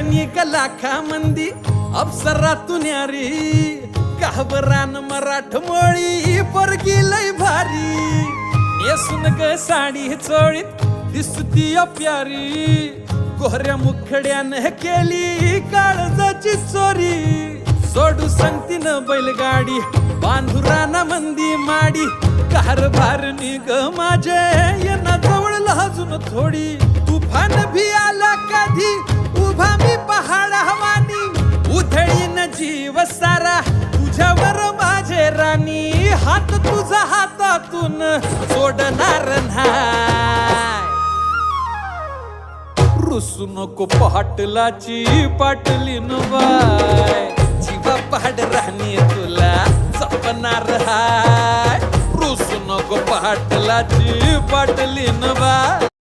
निघाला खा मंदी अप्सरातून यारी काहबरान मराठमोळी पोरगी लय भारी नेसून ग साडी चोळीत दिसती प्यारी गोहऱ्या मुखड्यानं केली काळजाची चोरी सोडू सांगतीन बैलगाडी बांधुराना मंदी माडी कारभार निग माझे येना जवळ लाजून थोडी तुफान भी आला कधी उभा मी पहाड हवानी उधळीन जीव सारा तुझ्यावर माझे राणी हात तुझा हातातून सोडणार नाही रुसू नको पाटलाची पाटलीन बाय जीवा पहाड राणी तुला जपणार हाय रुसू नको पाटलाची पाटलीन बाय